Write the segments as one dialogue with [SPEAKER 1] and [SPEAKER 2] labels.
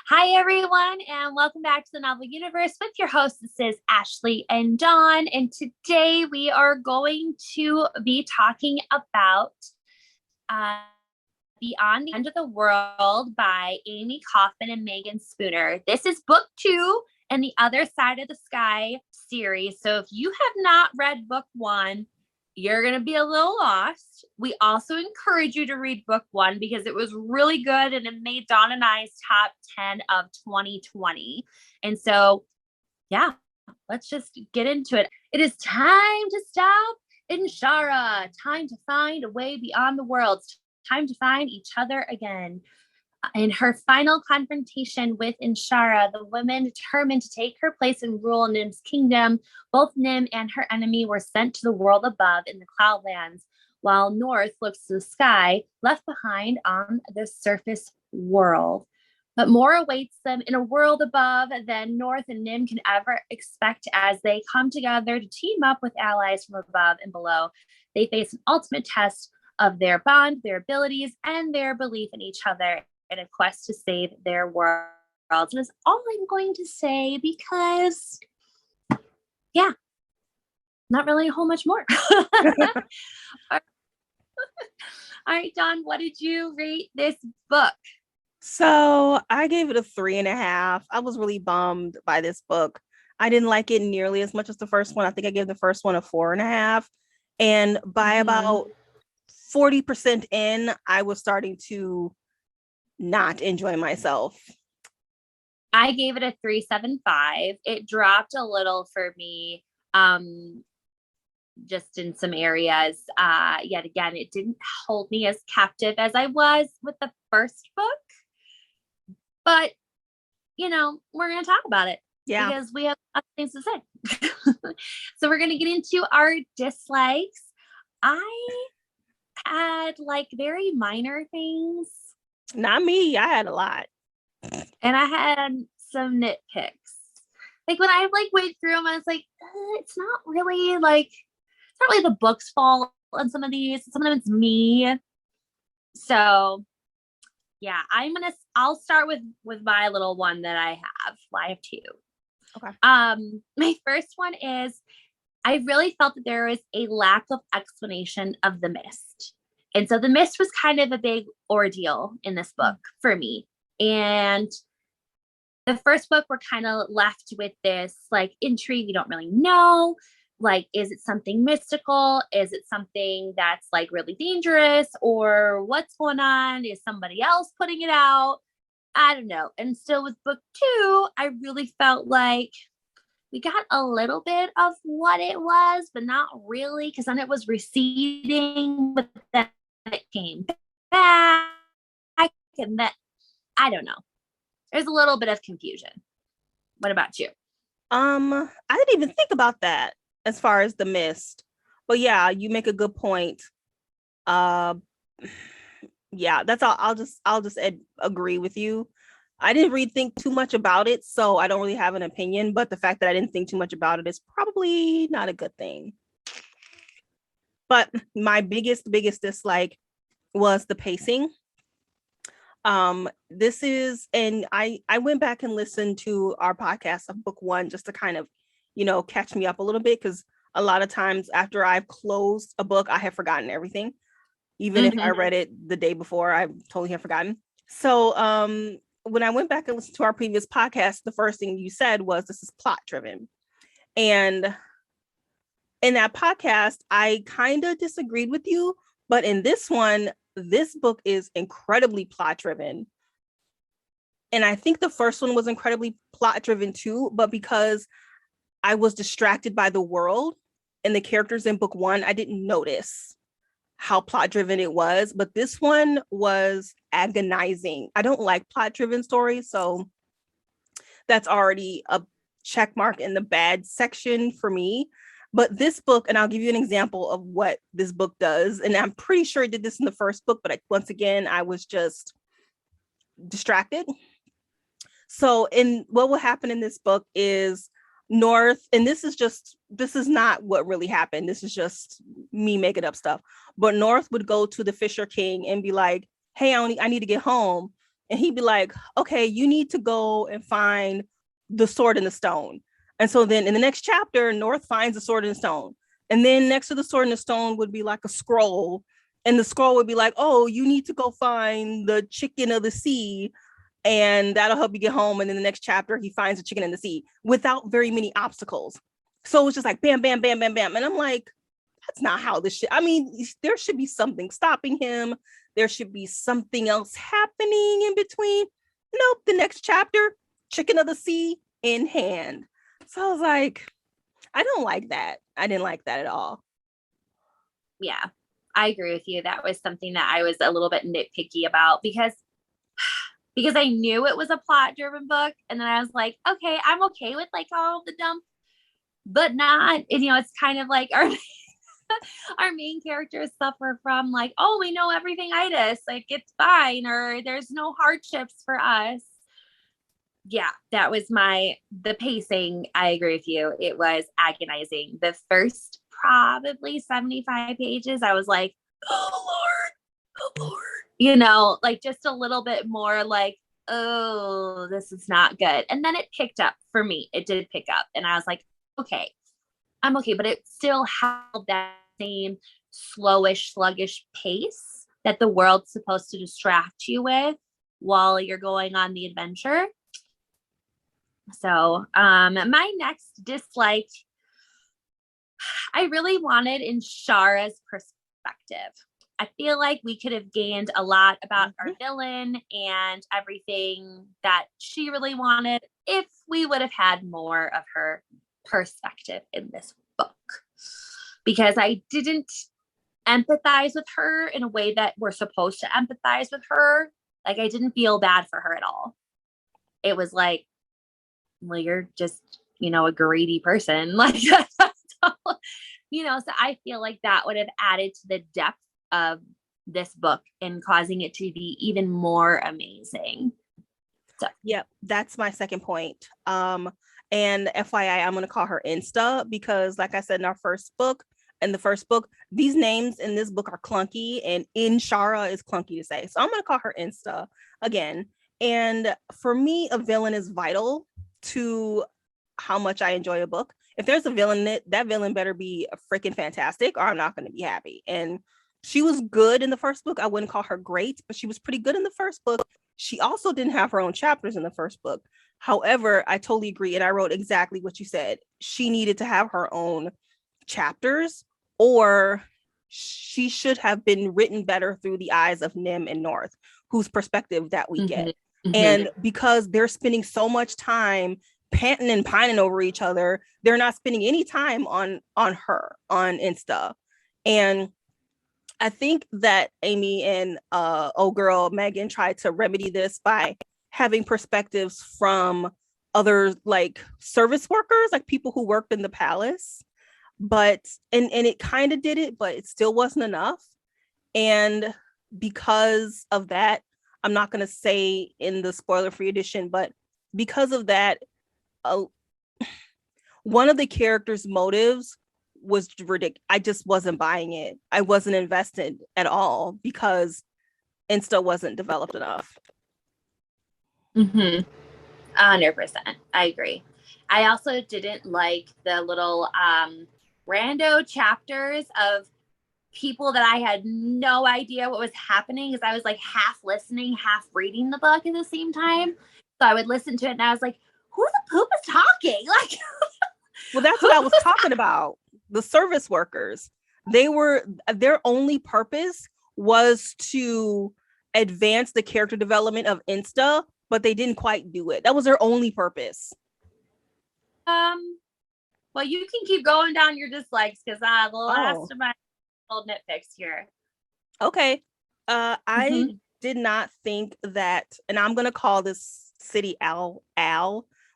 [SPEAKER 1] Hi, everyone, and welcome back to the Novel Universe with your hostesses, Ashley and Dawn. And today we are going to be talking about uh, Beyond the End of the World by Amiee Kaufman and Megan Spooner. This is book 2 in the Other Side of the Sky series. So if you have not read book 1, you're going to be a little lost. We also encourage you to read book 1 because it was really good and it made Dawn and I's top 10 of 2020. And so, yeah, let's just get into it. It is time to stop Inshara, time to find a way beyond the worlds, time to find each other again. In her final confrontation with Inshara, the woman determined to take her place and rule Nim's kingdom. Both Nim and her enemy were sent to the world above in the Cloudlands, while North looks to the sky, left behind on the surface world. But more awaits them in a world above than North and Nim can ever expect as they come together to team up with allies from above and below. They face an ultimate test of their bond, their abilities, and their belief in each other in a quest to save their world. And that's all I'm going to say because, yeah, not really a whole much more. All right, Dawn, what did you rate this book?
[SPEAKER 2] So I gave it a 3.5. I was really bummed by this book. I didn't like it nearly as much as the first one. I think I gave the first one a 4.5. And by about 40% in, I was starting to not enjoy myself.
[SPEAKER 1] I gave it a 3.75. It dropped a little for me, just in some areas. Yet again, it didn't hold me as captive as I was with the first book. But, you know, we're going to talk about it.
[SPEAKER 2] Yeah.
[SPEAKER 1] Because we have other things to say. So we're going to get into our dislikes. I had like very minor things.
[SPEAKER 2] Not me. I had a lot.
[SPEAKER 1] And I had some nitpicks. Like when I like went through them, I was like, it's not really the book's fault on some of these. Some of them it's me. So yeah, I'll start with my little one that I have. I have 2.
[SPEAKER 2] Okay.
[SPEAKER 1] My first one is I really felt that there was a lack of explanation of the mist. And so the mist was kind of a big ordeal in this book for me. And the first book, we're kind of left with this like intrigue. We don't really know. Like, is it something mystical? Is it something that's like really dangerous? Or what's going on? Is somebody else putting it out? I don't know. And still with book 2, I really felt like we got a little bit of what it was, but not really, because then it was receding, but then it came back. And that, I don't know. There's a little bit of confusion. What about you?
[SPEAKER 2] I didn't even think about that as far as the mist. But yeah, you make a good point. Yeah, that's all. I'll just agree with you. I didn't really think too much about it, so I don't really have an opinion, but the fact that I didn't think too much about it is probably not a good thing. But my biggest dislike was the pacing. This is, and I went back and listened to our podcast of book 1 just to kind of, catch me up a little bit, because a lot of times after I've closed a book, I have forgotten everything. Even if I read it the day before, I totally have forgotten. So when I went back and listened to our previous podcast, the first thing you said was this is plot driven. And in that podcast, I kind of disagreed with you. But in this one, this book is incredibly plot driven. And I think the first one was incredibly plot driven too. But because I was distracted by the world and the characters in book 1, I didn't notice how plot driven it was, but this one was agonizing. I don't like plot driven stories, so that's already a check mark in the bad section for me. But this book, and I'll give you an example of what this book does, and I'm pretty sure it did this in the first book, but once again, I was just distracted. So what will happen in this book is North, and this is not what really happened. This is just me making up stuff. But North would go to the Fisher King and be like, hey, I need to get home. and he'd be like, okay, you need to go and find the sword in the stone. And so then in the next chapter, North finds the sword in the stone. And then next to the sword in the stone would be like a scroll. And the scroll would be like, oh, you need to go find the chicken of the sea. And that'll help you get home. And in the next chapter, he finds a chicken in the sea without very many obstacles. So it's just like bam, bam, bam, bam, bam. And I'm like, that's not how this shit. I mean, there should be something stopping him. There should be something else happening in between. Nope, the next chapter, chicken of the sea in hand. So I was like, I don't like that. I didn't like that at all.
[SPEAKER 1] Yeah, I agree with you. That was something that I was a little bit nitpicky about because I knew it was a plot driven book. And then I was like, okay, I'm okay with like all the dump, but not, and, it's kind of like our main characters suffer from like, oh, we know everything itis, like it's fine, or there's no hardships for us. Yeah, that was the pacing. I agree with you. It was agonizing. The first probably 75 pages, I was like, oh Lord, like just a little bit more like, oh, this is not good. And then it picked up for me. It did pick up. And I was like, okay, I'm okay. But it still held that same slowish, sluggish pace that the world's supposed to distract you with while you're going on the adventure. So my next dislike, I really wanted in Shara's perspective. I feel like we could have gained a lot about our villain and everything that she really wanted if we would have had more of her perspective in this book. Because I didn't empathize with her in a way that we're supposed to empathize with her. Like, I didn't feel bad for her at all. It was like, well, you're just, a greedy person. Like, that's all. So I feel like that would have added to the depth of this book and causing it to be even more amazing. So,
[SPEAKER 2] yep, that's my second point. And FYI, I'm going to call her Insta because, like I said, in the first book, these names in this book are clunky, and in Shara is clunky to say. So I'm going to call her Insta again. And for me, a villain is vital to how much I enjoy a book. If there's a villain in it, that villain better be freaking fantastic, or I'm not going to be happy. And she was good in the first book. I wouldn't call her great, but she was pretty good in the first book. She also didn't have her own chapters in the first book. However, I totally agree. And I wrote exactly what you said. She needed to have her own chapters, or she should have been written better through the eyes of Nim and North, whose perspective that we get. And because they're spending so much time panting and pining over each other, they're not spending any time on her, on Insta. And I think that Amiee and old girl Megan tried to remedy this by having perspectives from other like service workers, like people who worked in the palace. But and it kind of did it, but it still wasn't enough. And because of that, I'm not going to say in the spoiler-free edition, but because of that, one of the characters' motives was ridiculous. I just wasn't buying it. I wasn't invested at all because Insta wasn't developed enough.
[SPEAKER 1] 100%. I agree. I also didn't like the little rando chapters of people that I had no idea what was happening, because I was like half listening, half reading the book at the same time. So I would listen to it and I was like, who the poop is talking? Like,
[SPEAKER 2] well, that's what I was talking about. The service workers, their only purpose was to advance the character development of Insta, but they didn't quite do it. That was their only purpose.
[SPEAKER 1] Well, you can keep going down your dislikes because the last of my old nitpicks here.
[SPEAKER 2] Okay. I did not think that, and I'm gonna call this city Al.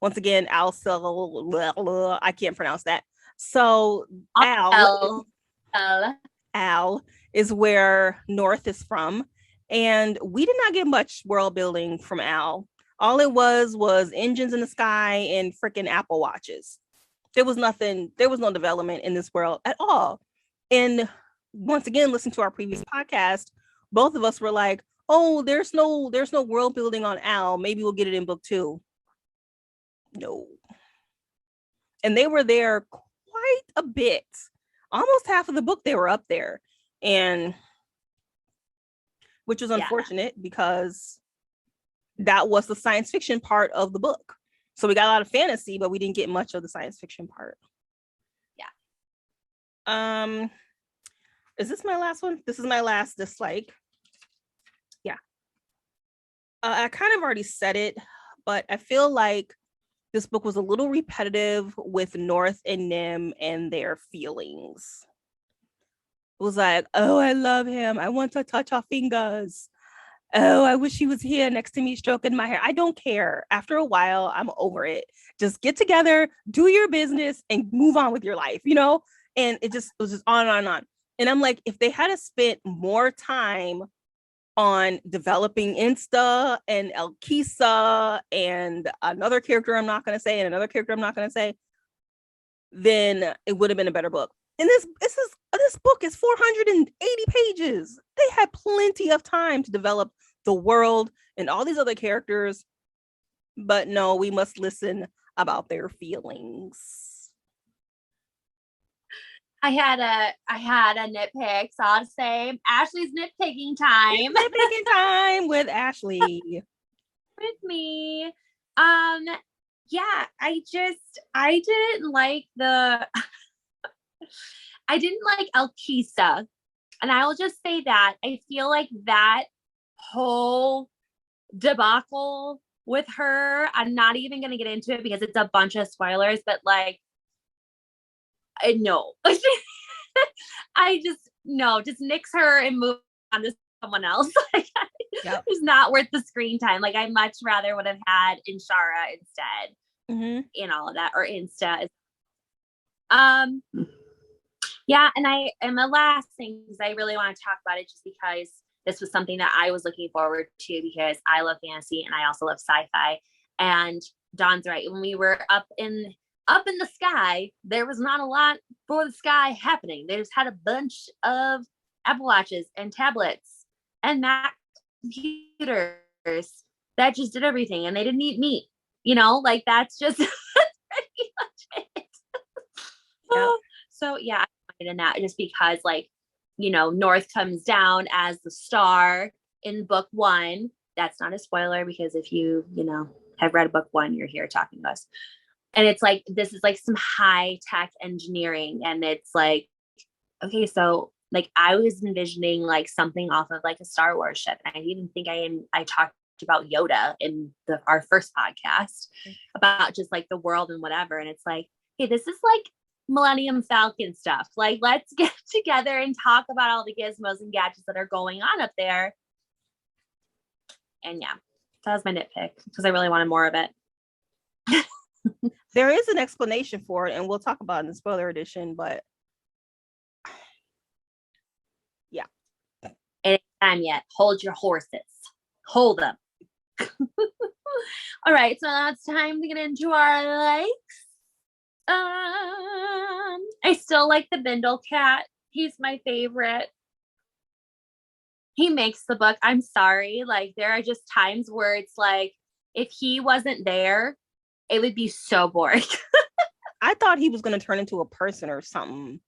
[SPEAKER 2] Once again, I can't pronounce that. So Al is where North is from, and we did not get much world building from Al. All it was engines in the sky and freaking Apple Watches. There was nothing. There was no development in this world at all. And once again, listen to our previous podcast. Both of us were like, oh, there's no world building on Al. Maybe we'll get it in book 2. No. And they were there quite a bit. Almost half of the book they were up there. And which was unfortunate because that was the science fiction part of the book. So we got a lot of fantasy, but we didn't get much of the science fiction part.
[SPEAKER 1] Yeah.
[SPEAKER 2] Is this my last one? This is my last dislike. Yeah. I kind of already said it, but I feel like this book was a little repetitive with North and Nim and their feelings. It was like, oh, I love him. I want to touch our fingers. Oh, I wish he was here next to me stroking my hair. I don't care. After a while, I'm over it. Just get together, do your business, and move on with your life, you know? And it was just on and on and on. And I'm like, if they had spent more time on developing Insta and Elkisa and another character I'm not going to say, and another character I'm not going to say, then it would have been a better book. And this book is 480 pages. They had plenty of time to develop the world and all these other characters. But no, we must listen about their feelings.
[SPEAKER 1] I had a nitpick, so I'll say Ashley's nitpicking time.
[SPEAKER 2] Nitpicking time with Ashley.
[SPEAKER 1] With me. Yeah, I didn't like I didn't like Elkisa. And I will just say that I feel like that whole debacle with her, I'm not even going to get into it because it's a bunch of spoilers, but like, no. Just nix her and move on to someone else. Yep. It's not worth the screen time. Like, I much rather would have had Inshara instead in all of that, or Insta. Yeah, and the last thing is I really want to talk about it just because this was something that I was looking forward to because I love fantasy and I also love sci-fi. And Dawn's right. When we were up in the sky, there was not a lot for the sky happening. They just had a bunch of Apple Watches and tablets and Mac computers that just did everything, and they didn't eat meat. You know, like that's just pretty much it. Yep. So yeah, in that just because, like, you know, North comes down as the star in book 1. That's not a spoiler because if you have read book 1, you're here talking to us. And it's like, this is like some high tech engineering. And it's like, okay, so like I was envisioning like something off of like a Star Wars ship. And I even think I talked about Yoda in our first podcast about just like the world and whatever. And it's like, hey, this is like Millennium Falcon stuff. Like, let's get together and talk about all the gizmos and gadgets that are going on up there. And yeah, that was my nitpick because I really wanted more of it.
[SPEAKER 2] There is an explanation for it, and we'll talk about it in the spoiler edition, but yeah.
[SPEAKER 1] It ain't time yet. Hold your horses. Hold them. All right, so now it's time to get into our likes. I still like the Bindle cat. He's my favorite. He makes the book. I'm sorry. Like, there are just times where it's like, if he wasn't there, it would be so boring.
[SPEAKER 2] I thought he was going to turn into a person or something.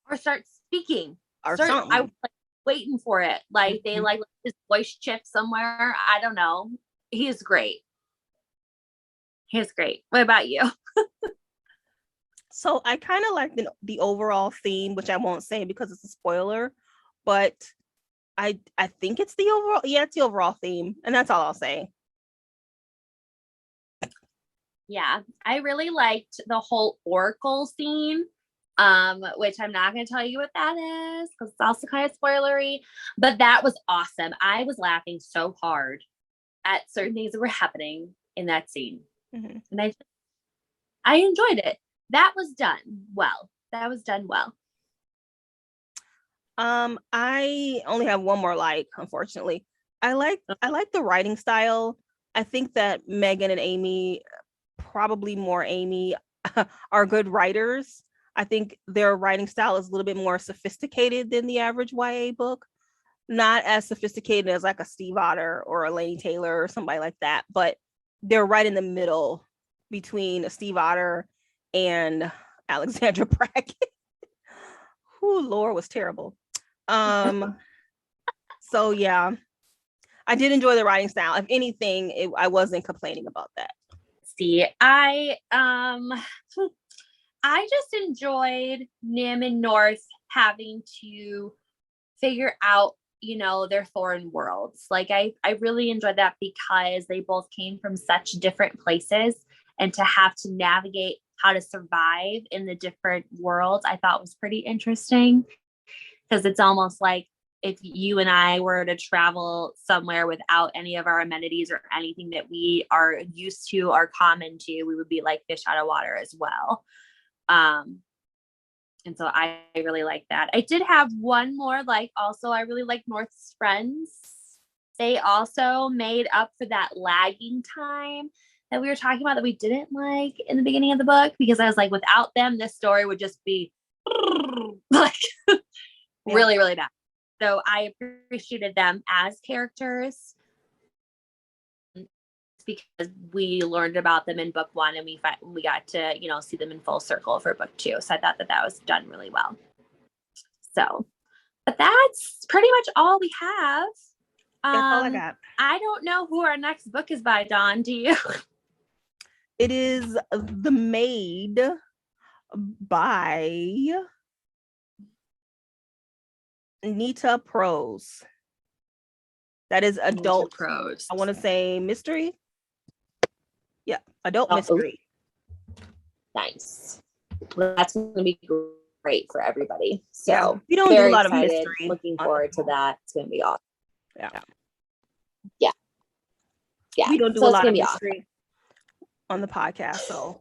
[SPEAKER 1] Or start speaking.
[SPEAKER 2] Something.
[SPEAKER 1] I was like waiting for it. Like, they like his voice chip somewhere. I don't know. He is great. What about you?
[SPEAKER 2] So I kind of like the overall theme, which I won't say because it's a spoiler, but I think it's it's the overall theme, and that's all I'll say.
[SPEAKER 1] Yeah, I really liked the whole Oracle scene, which I'm not going to tell you what that is because it's also kind of spoilery, but that was awesome. I was laughing so hard at certain things that were happening in that scene, and I enjoyed it. That was done well.
[SPEAKER 2] I only have one more like, unfortunately. I like the writing style. I think that Megan and Amiee, probably more Amiee, are good writers. I think their writing style is a little bit more sophisticated than the average YA book. not as sophisticated as like a Steve Otter or a Laini Taylor or somebody like that, but they're right in the middle between a Steve Otter and Alexandra Brackett. Who Laura was terrible. So yeah, I did enjoy the writing style. If anything, I wasn't complaining about that.
[SPEAKER 1] See, I just enjoyed Nim and North having to figure out, you know, their foreign worlds. Like I really enjoyed that because they both came from such different places, and to have to navigate how to survive in the different worlds, I thought was pretty interesting, because it's almost like if you and I were to travel somewhere without any of our amenities or anything that we are used to or common to, we would be like fish out of water as well. And so I really like that. I did have one more, like, also, I really like North's friends. They also made up for that lagging time that we were talking about that we didn't like in the beginning of the book, because I was like, without them, this story would just be like really, really bad. So I appreciated them as characters because we learned about them in book one, and we got to, you know, see them in full circle for book two. So I thought that was done really well. So, but that's pretty much all we have.
[SPEAKER 2] That's all I got.
[SPEAKER 1] I don't know who our next book is by, Dawn. Do you?
[SPEAKER 2] It is The Maid by Nita Prose. That is adult prose. I want to say mystery. Yeah, adult mystery.
[SPEAKER 1] Nice. Well, that's going to be great for everybody. So
[SPEAKER 2] yeah, we don't do a lot of mystery.
[SPEAKER 1] Looking forward to that. It's going to be awesome. Yeah.
[SPEAKER 2] We don't do a lot of mystery on the podcast. So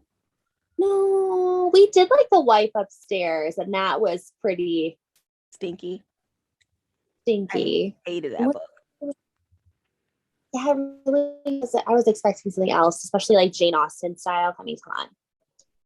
[SPEAKER 1] no, we did like The Wife Upstairs, and that was pretty
[SPEAKER 2] stinky.
[SPEAKER 1] I
[SPEAKER 2] hated that book.
[SPEAKER 1] Yeah, I was expecting something else, especially like Jane Austen style. I mean, come on.